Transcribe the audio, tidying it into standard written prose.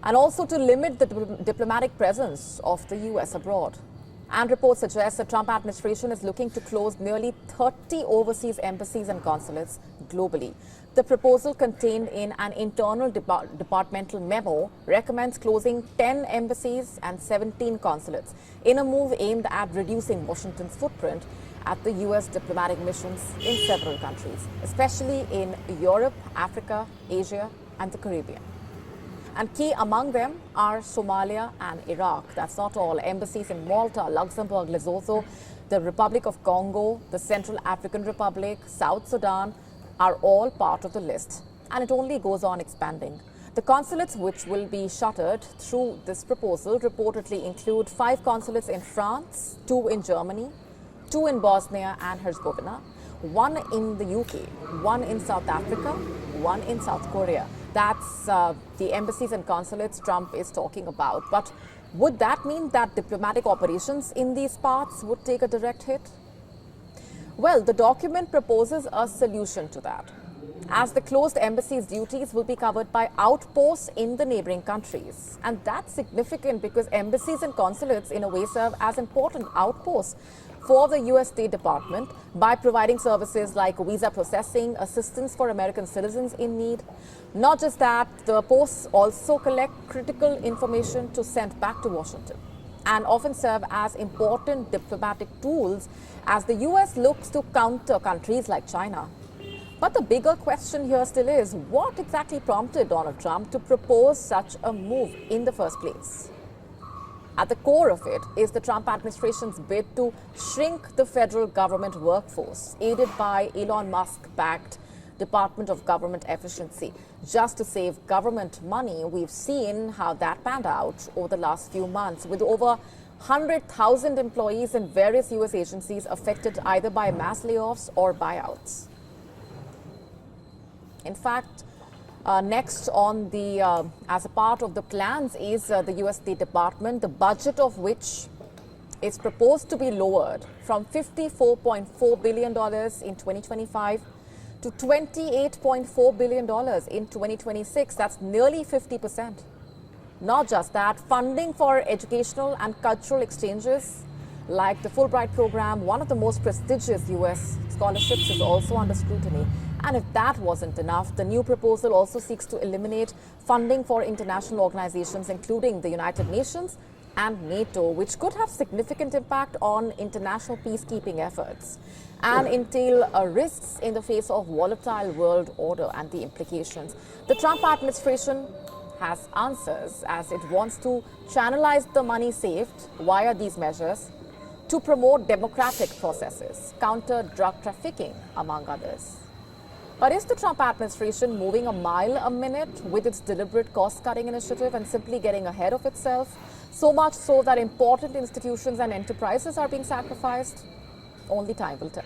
and also to limit the diplomatic presence of the US abroad. And reports suggest the Trump administration is looking to close nearly 30 overseas embassies and consulates globally. The proposal contained in an internal departmental memo recommends closing 10 embassies and 17 consulates in a move aimed at reducing Washington's footprint at the US diplomatic missions in several countries, especially in Europe, Africa, Asia, and the Caribbean. And key among them are Somalia and Iraq. That's not all. Embassies in Malta, Luxembourg, Lesotho, the Republic of Congo, the Central African Republic, South Sudan are all part of the list. And it only goes on expanding. The consulates which will be shuttered through this proposal reportedly include 5 consulates in France, 2 in Germany, 2 in Bosnia and Herzegovina, 1 in the UK, 1 in South Africa, 1 in South Korea. That's the embassies and consulates Trump is talking about. But would that mean that diplomatic operations in these parts would take a direct hit? Well, the document proposes a solution to that, as the closed embassies' duties will be covered by outposts in the neighboring countries. And that's significant because embassies and consulates in a way serve as important outposts for the US State Department by providing services like visa processing, assistance for American citizens in need. Not just that, the posts also collect critical information to send back to Washington and often serve as important diplomatic tools as the US looks to counter countries like China. But the bigger question here still is, what exactly prompted Donald Trump to propose such a move in the first place? At the core of it is the Trump administration's bid to shrink the federal government workforce, aided by Elon Musk-backed Department of Government Efficiency. Just to save government money, we've seen how that panned out over the last few months, with over 100,000 employees in various US agencies affected either by mass layoffs or buyouts. In fact, next on the, as a part of the plans is the US State Department, the budget of which is proposed to be lowered from $54.4 billion in 2025 to $28.4 billion in 2026. That's nearly 50%. Not just that, funding for educational and cultural exchanges like the Fulbright program, one of the most prestigious US scholarships, is also under scrutiny. And if that wasn't enough, the new proposal also seeks to eliminate funding for international organizations, including the United Nations and NATO, which could have significant impact on international peacekeeping efforts and entail risks in the face of volatile world order and the implications. The Trump administration has answers, as it wants to channelize the money saved via these measures to promote democratic processes, counter drug trafficking, among others. But is the Trump administration moving a mile a minute with its deliberate cost-cutting initiative and simply getting ahead of itself? So much so that important institutions and enterprises are being sacrificed? Only time will tell.